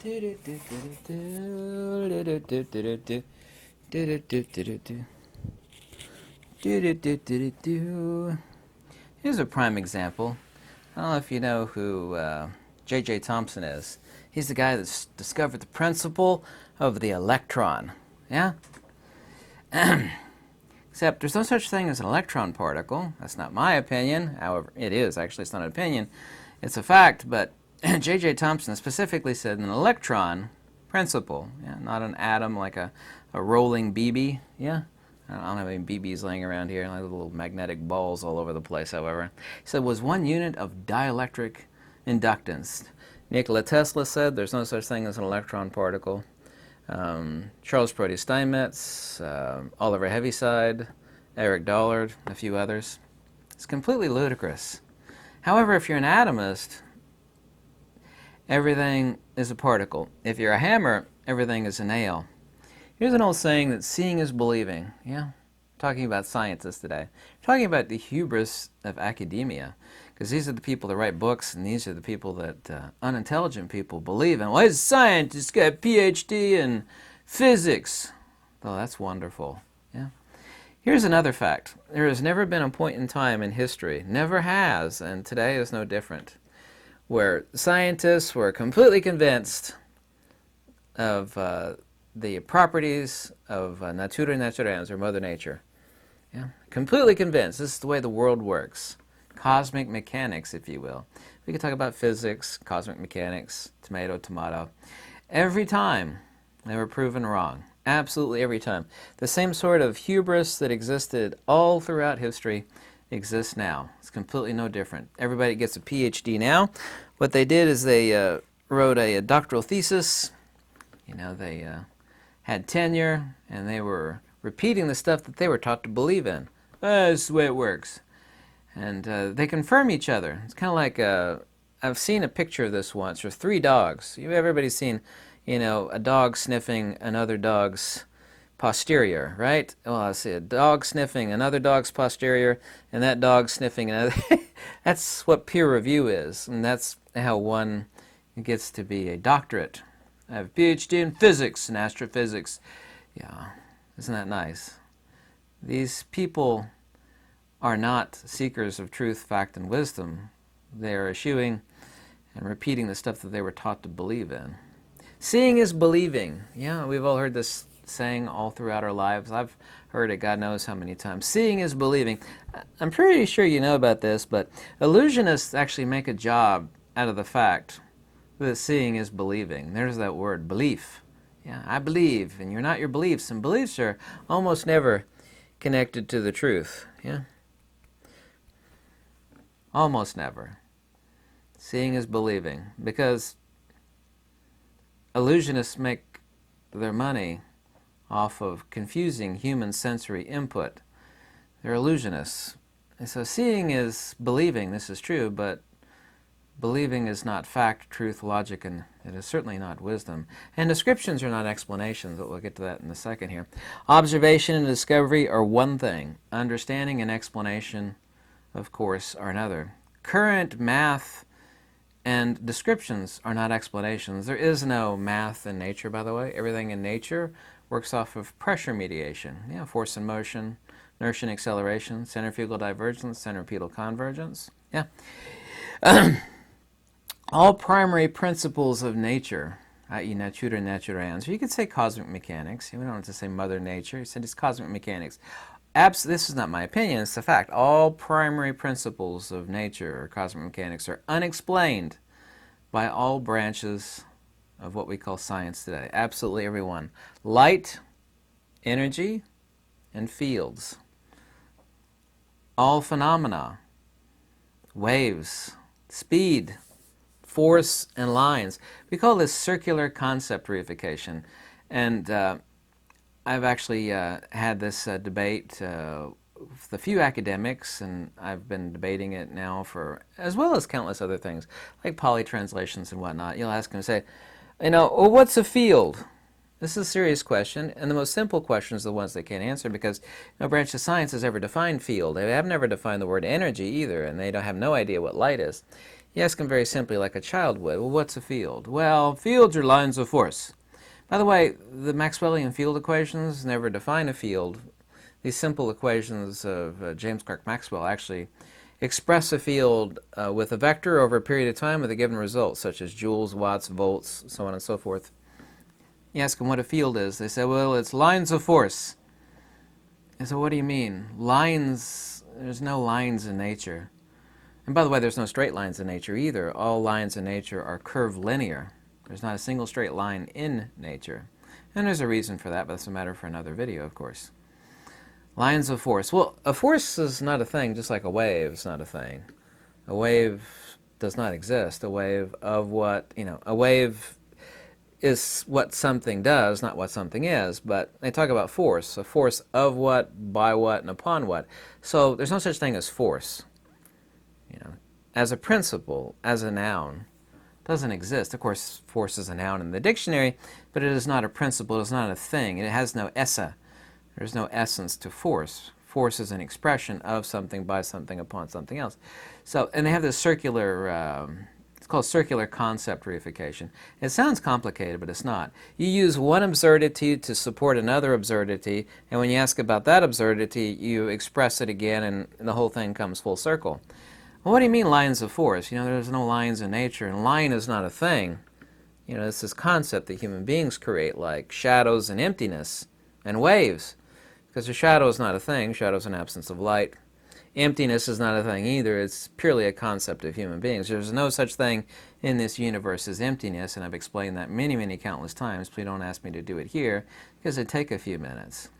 Here's a prime example. I don't know if you know who J.J. Thomson is. He's the guy that's discovered the principle of the electron. Yeah? Except there's no such thing as an electron particle. That's not my opinion. However, it is. Actually, it's not an opinion. It's a fact. But J.J. Thomson specifically said an electron principle. Yeah? Not an atom like a rolling BB. Yeah? I don't have any BBs laying around here, like little magnetic balls all over the place, however. He said was one unit of dielectric inductance. Nikola Tesla said there's no such thing as an electron particle. Charles Brodie Steinmetz, Oliver Heaviside, Eric Dollard, a few others. It's completely ludicrous. However, if you're an atomist, everything is a particle. If you're a hammer, everything is a nail. Here's an old saying that seeing is believing. Yeah, talking about scientists today. Talking about the hubris of academia, because these are the people that write books, and these are the people that unintelligent people believe in. Well, he's a scientist, got a PhD in physics. Oh, that's wonderful. Yeah. Here's another fact. There has never been a point in time in history, never has, and today is no different, where scientists were completely convinced of the properties of Natura naturans, or Mother Nature. Yeah? Completely convinced. This is the way the world works. Cosmic mechanics, if you will. We could talk about physics, cosmic mechanics, tomato, tomato. Every time they were proven wrong. Absolutely every time. The same sort of hubris that existed all throughout history exists now. It's completely no different. Everybody gets a PhD now. What they did is they wrote a doctoral thesis. You know, they had tenure, and they were repeating the stuff that they were taught to believe in. That's the way it works. And they confirm each other. It's kind of like, I've seen a picture of this once. There's three dogs. Everybody's seen, a dog sniffing another dog's posterior, right? Well, I see a dog sniffing another dog's posterior, and that dog sniffing another. That's what peer review is, and that's how one gets to be a doctorate. I have a PhD in physics and astrophysics. Yeah, isn't that nice? These people are not seekers of truth, fact, and wisdom. They are eschewing and repeating the stuff that they were taught to believe in. Seeing is believing. Yeah, we've all heard this saying all throughout our lives. I've heard it God knows how many times. Seeing is believing. I'm pretty sure you know about this, but illusionists actually make a job out of the fact that seeing is believing. There's that word, belief. Yeah, I believe, and you're not your beliefs. And beliefs are almost never connected to the truth. Yeah? Almost never. Seeing is believing. Because illusionists make their money off of confusing human sensory input. They're illusionists. And so seeing is believing, this is true, but believing is not fact, truth, logic, and it is certainly not wisdom. And descriptions are not explanations, but we'll get to that in a second here. Observation and discovery are one thing. Understanding and explanation, of course, are another. Current math and descriptions are not explanations. There is no math in nature, by the way. Everything in nature works off of pressure mediation. Yeah, force and motion, inertia and acceleration, centrifugal divergence, centripetal convergence. Yeah. All primary principles of nature, i.e. natura naturans, or you could say cosmic mechanics. You don't have to say Mother Nature. You said it's cosmic mechanics. This is not my opinion, it's a fact. All primary principles of nature or cosmic mechanics are unexplained by all branches of what we call science today. Absolutely everyone. Light, energy, and fields. All phenomena, waves, speed, force, and lines. We call this circular concept reification. And I've actually had this debate with a few academics, and I've been debating it now for, as well as countless other things, like polytranslations and whatnot. You'll ask them, say, well, what's a field? This is a serious question, and the most simple questions are the ones they can't answer because no branch of science has ever defined field. They have never defined the word energy either, and they don't have no idea what light is. You ask them very simply like a child would. Well, what's a field? Well, fields are lines of force. By the way, the Maxwellian field equations never define a field. These simple equations of James Clerk Maxwell actually express a field with a vector over a period of time with a given result, such as joules, watts, volts, so on and so forth. You ask them what a field is. They say, well, it's lines of force. And so what do you mean? Lines, there's no lines in nature. And by the way, there's no straight lines in nature either. All lines in nature are curvilinear. There's not a single straight line in nature. And there's a reason for that, but that's a matter for another video, of course. Lines of force. Well, a force is not a thing, just like a wave is not a thing. A wave does not exist. A wave of what, a wave is what something does, not what something is. But they talk about force. A force of what, by what, and upon what. So there's no such thing as force. As a principle, as a noun, doesn't exist. Of course, force is a noun in the dictionary, but it is not a principle. It is not a thing. It has no essa. There's no essence to force. Force is an expression of something by something upon something else. So, and they have this circular, it's called circular concept reification. It sounds complicated, but it's not. You use one absurdity to support another absurdity, and when you ask about that absurdity, you express it again, and the whole thing comes full circle. Well, what do you mean lines of force? There's no lines in nature, and line is not a thing. It's this concept that human beings create, like shadows and emptiness and waves. Because a shadow is not a thing. Shadow is an absence of light. Emptiness is not a thing either. It's purely a concept of human beings. There's no such thing in this universe as emptiness, and I've explained that many, many countless times. Please don't ask me to do it here, because it'd take a few minutes.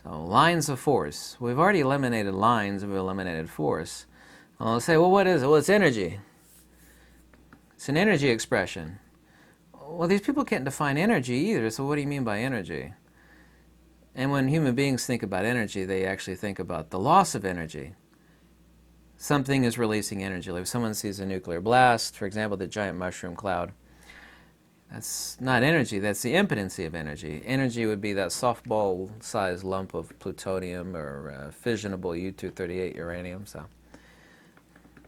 So, lines of force. We've already eliminated lines, and we've eliminated force. Well, I'll say, well, what is it? Well, it's energy. It's an energy expression. Well, these people can't define energy either, so what do you mean by energy? And when human beings think about energy, they actually think about the loss of energy. Something is releasing energy. Like if someone sees a nuclear blast, for example, the giant mushroom cloud, that's not energy, that's the impotency of energy. Energy would be that softball-sized lump of plutonium or fissionable U-238 uranium. So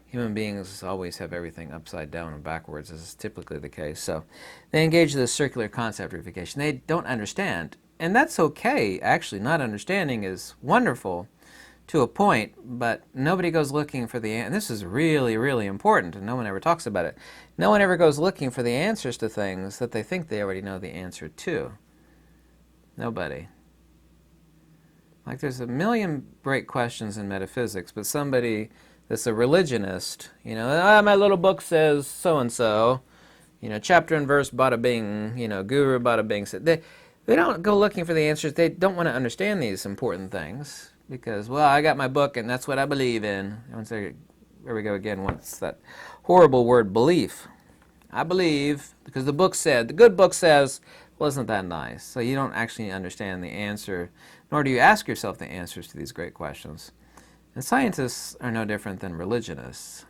human beings always have everything upside down and backwards, as is typically the case. So they engage in this circular concept reification. They don't understand. And that's okay, actually. Not understanding is wonderful to a point, but nobody goes looking for the answer. And this is really, really important, and no one ever talks about it. No one ever goes looking for the answers to things that they think they already know the answer to. Nobody. Like there's a million great questions in metaphysics, but somebody that's a religionist, my little book says so-and-so, chapter and verse, bada bing, guru, bada bing. They don't go looking for the answers. They don't want to understand these important things because, well, I got my book and that's what I believe in. There we go again, once that horrible word belief. I believe because the book said, the good book says, well, isn't that nice? So you don't actually understand the answer, nor do you ask yourself the answers to these great questions. And scientists are no different than religionists.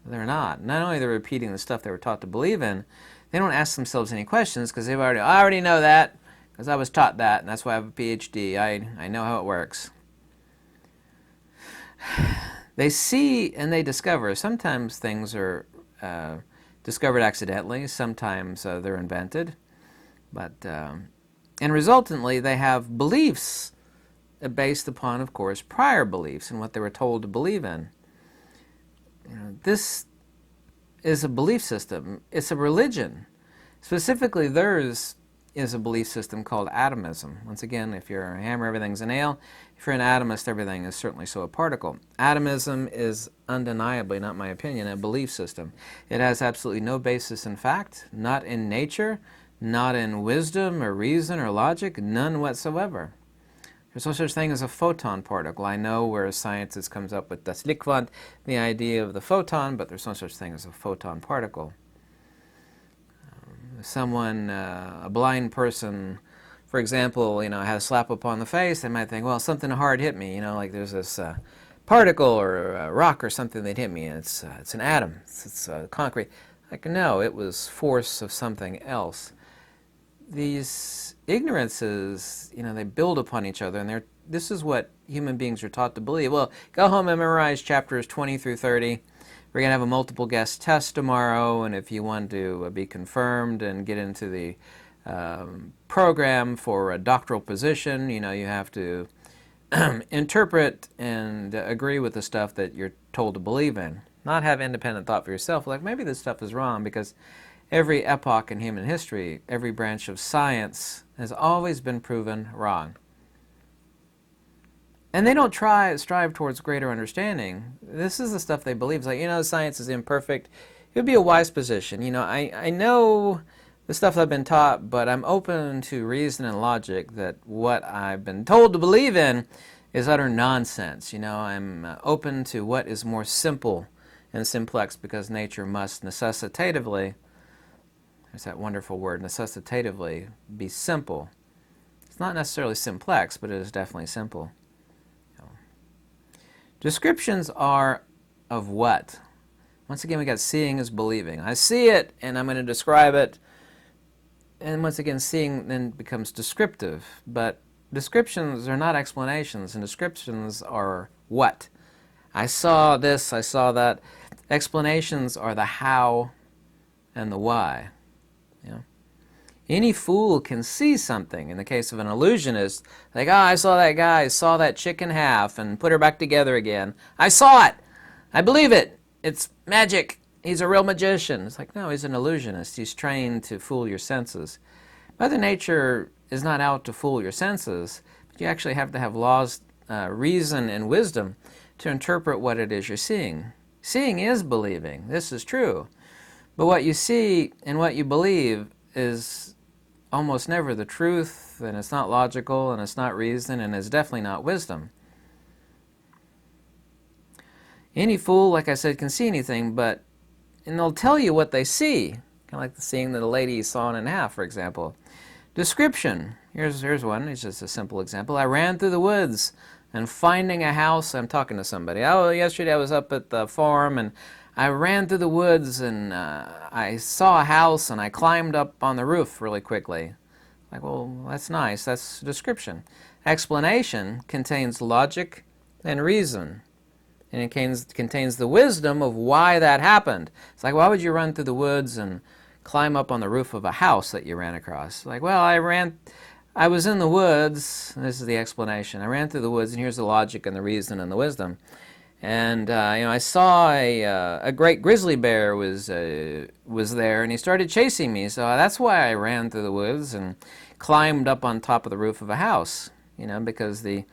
They're not. Not only they're repeating the stuff they were taught to believe in, they don't ask themselves any questions because I already know that. Because I was taught that, and that's why I have a PhD. I know how it works. They see and they discover. Sometimes things are discovered accidentally. Sometimes they're invented. But, and resultantly, they have beliefs based upon, of course, prior beliefs and what they were told to believe in. This is a belief system. It's a religion. Specifically, theirs is a belief system called atomism. Once again, if you're a hammer, everything's a nail. If you're an atomist, everything is certainly so a particle. Atomism is undeniably, not my opinion, a belief system. It has absolutely no basis in fact, not in nature, not in wisdom or reason or logic, none whatsoever. There's no such thing as a photon particle. I know where scientists comes up with das Lichtwand, the idea of the photon, but there's no such thing as a photon particle. Someone, a blind person, for example, had a slap upon the face, they might think, well, something hard hit me, like there's this particle or a rock or something that hit me, and it's an atom, it's concrete. Like, no, it was force of something else. These ignorances, they build upon each other, and this is what human beings are taught to believe. Well, go home and memorize chapters 20 through 30, We're going to have a multiple guest test tomorrow, and if you want to be confirmed and get into the program for a doctoral position, you have to interpret and agree with the stuff that you're told to believe in. Not have independent thought for yourself, like maybe this stuff is wrong, because every epoch in human history, every branch of science has always been proven wrong. And they don't strive towards greater understanding. This is the stuff they believe. It's like, science is imperfect. It would be a wise position. I know the stuff I've been taught, but I'm open to reason and logic that what I've been told to believe in is utter nonsense. I'm open to what is more simple and simplex, because nature must necessitatively, there's that wonderful word, necessitatively, be simple. It's not necessarily simplex, but it is definitely simple. Descriptions are of what? Once again, we got seeing is believing. I see it, and I'm going to describe it. And once again, seeing then becomes descriptive. But descriptions are not explanations, and descriptions are what? I saw this, I saw that. Explanations are the how and the why. Any fool can see something. In the case of an illusionist, like, I saw that guy, saw that chick in half and put her back together again. I saw it. I believe it. It's magic. He's a real magician. It's like, no, he's an illusionist. He's trained to fool your senses. Mother Nature is not out to fool your senses, but you actually have to have laws, reason, and wisdom to interpret what it is you're seeing. Seeing is believing. This is true. But what you see and what you believe is almost never the truth, and it's not logical, and it's not reason, and it's definitely not wisdom. Any fool, like I said, can see anything, and they'll tell you what they see, kind of like the seeing that a lady saw in half, for example. Description. Here's one. It's just a simple example. I ran through the woods, and finding a house, I'm talking to somebody. Yesterday I was up at the farm, and I ran through the woods, and I saw a house, and I climbed up on the roof really quickly. Like, well, that's nice. That's description. Explanation contains logic and reason, and it contains the wisdom of why that happened. It's like, why would you run through the woods and climb up on the roof of a house that you ran across? Like, well, I was in the woods. This is the explanation. I ran through the woods, and here's the logic and the reason and the wisdom. And I saw a great grizzly bear was there, and he started chasing me. So that's why I ran through the woods and climbed up on top of the roof of a house. Because the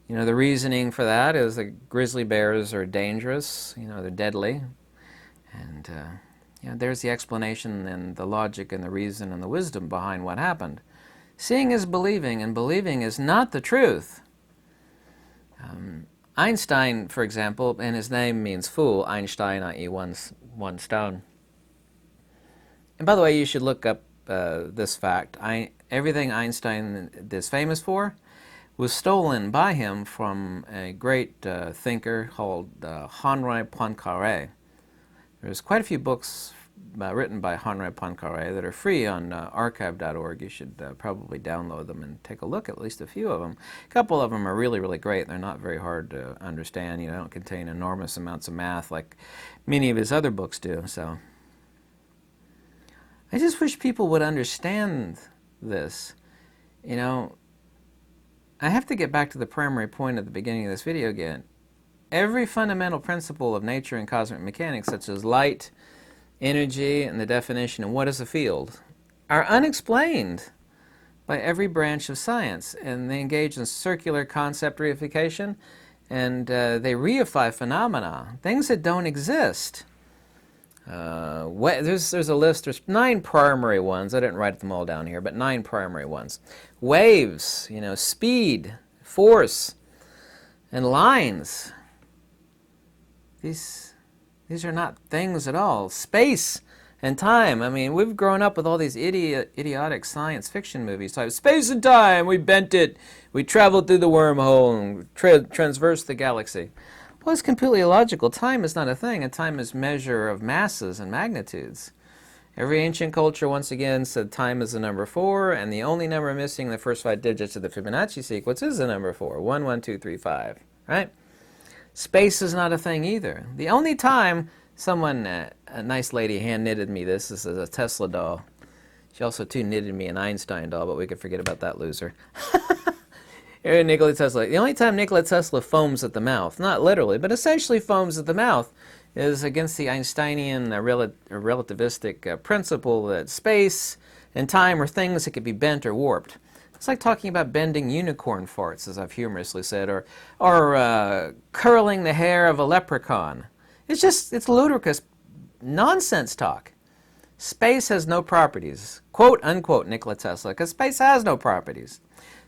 reasoning for that is that grizzly bears are dangerous. They're deadly, and there's the explanation and the logic and the reason and the wisdom behind what happened. Seeing is believing, and believing is not the truth. Einstein, for example, and his name means fool, Einstein, i.e. one stone. And by the way, you should look up this fact. Everything Einstein is famous for was stolen by him from a great thinker called Henri Poincaré. There's quite a few books written by Henri Poincaré that are free on archive.org. You should probably download them and take a look at least a few of them. A couple of them are really, really great. They're not very hard to understand. They don't contain enormous amounts of math like many of his other books do. So I just wish people would understand this. I have to get back to the primary point at the beginning of this video again. Every fundamental principle of nature and cosmic mechanics, such as light, energy, and the definition of what is a field, are unexplained by every branch of science, and they engage in circular concept reification, and they reify phenomena, things that don't exist. There's a list. There's 9 primary ones. I didn't write them all down here, but 9 primary ones. Waves, speed, force, and lines. These are not things at all. Space and time. I mean, we've grown up with all these idiotic science fiction movies. Like, space and time, we bent it. We traveled through the wormhole and transversed the galaxy. Well, it's completely illogical. Time is not a thing, and time is measure of masses and magnitudes. Every ancient culture, once again, said time is the number 4, and the only number missing in the first 5 digits of the Fibonacci sequence is the number 4. 1, 1, 2, 3, 5. Right? Space is not a thing either. The only time Someone, a nice lady, hand knitted me this. This is a Tesla doll. She also too knitted me an Einstein doll, but we could forget about that loser. Nikola Tesla. The only time Nikola Tesla foams at the mouth, not literally, but essentially foams at the mouth, is against the Einsteinian relativistic principle that space and time are things that could be bent or warped. It's like talking about bending unicorn farts, as I've humorously said, or curling the hair of a leprechaun. It's ludicrous nonsense talk. Space has no properties. Quote, unquote, Nikola Tesla, because space has no properties.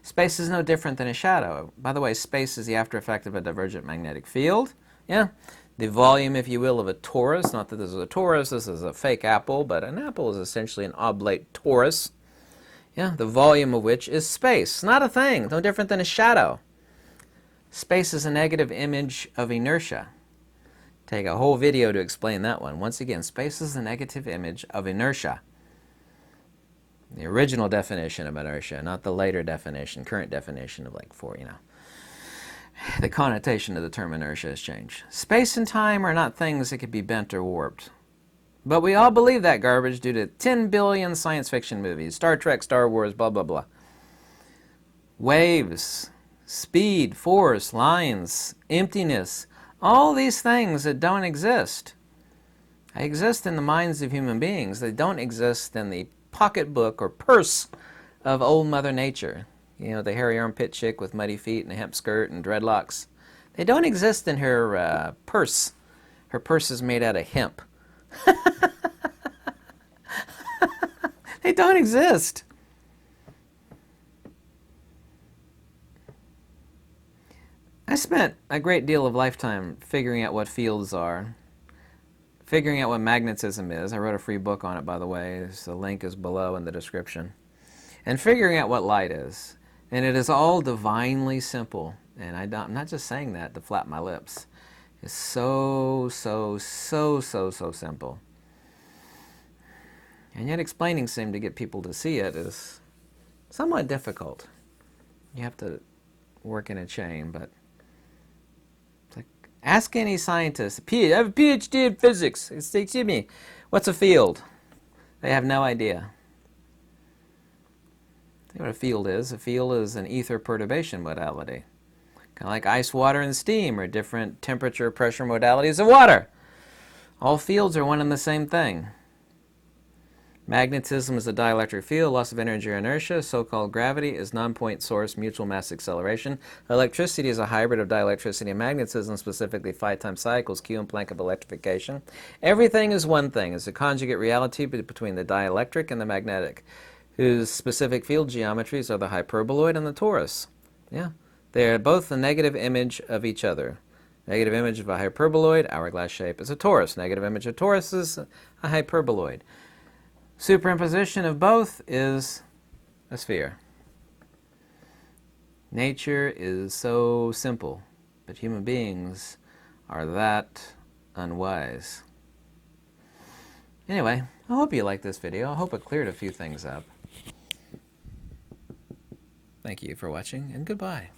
Space is no different than a shadow. By the way, space is the after effect of a divergent magnetic field. Yeah, the volume, if you will, of a torus. Not that this is a torus, this is a fake apple, but an apple is essentially an oblate torus. Yeah, the volume of which is space. Not a thing, no different than a shadow. Space is a negative image of inertia. Take a whole video to explain that one. Once again, space is a negative image of inertia. The original definition of inertia, not the later definition, current definition of the connotation of the term inertia has changed. Space and time are not things that could be bent or warped. But we all believe that garbage due to 10 billion science fiction movies, Star Trek, Star Wars, blah, blah, blah. Waves, speed, force, lines, emptiness, all these things that don't exist. They exist in the minds of human beings. They don't exist in the pocketbook or purse of old Mother Nature. You know, the hairy armpit chick with muddy feet and a hemp skirt and dreadlocks. They don't exist in her purse. Her purse is made out of hemp. They don't exist. I spent a great deal of lifetime figuring out what fields are, figuring out what magnetism is. I wrote a free book on it, by the way. The link is below in the description. And figuring out what light is. And it is all divinely simple. And I'm not just saying that to flap my lips. It's so simple. And yet explaining seemed to get people to see it is somewhat difficult. You have to work in a chain, but it's like, ask any scientist. I have a PhD in physics. Excuse me, what's a field? They have no idea. You know what a field is? A field is an ether perturbation modality. Kind of like ice, water, and steam are different temperature, pressure modalities of water. All fields are one and the same thing. Magnetism is a dielectric field. Loss of energy or inertia. So-called gravity is non-point source mutual mass acceleration. Electricity is a hybrid of dielectricity and magnetism, specifically phi times psi equals Q in Planck of electrification. Everything is one thing. It's a conjugate reality between the dielectric and the magnetic, whose specific field geometries are the hyperboloid and the torus. Yeah, they are both the negative image of each other. Negative image of a hyperboloid, hourglass shape, is a torus. Negative image of torus is a hyperboloid. Superimposition of both is a sphere. Nature is so simple, but human beings are that unwise. Anyway, I hope you liked this video. I hope it cleared a few things up. Thank you for watching, and goodbye.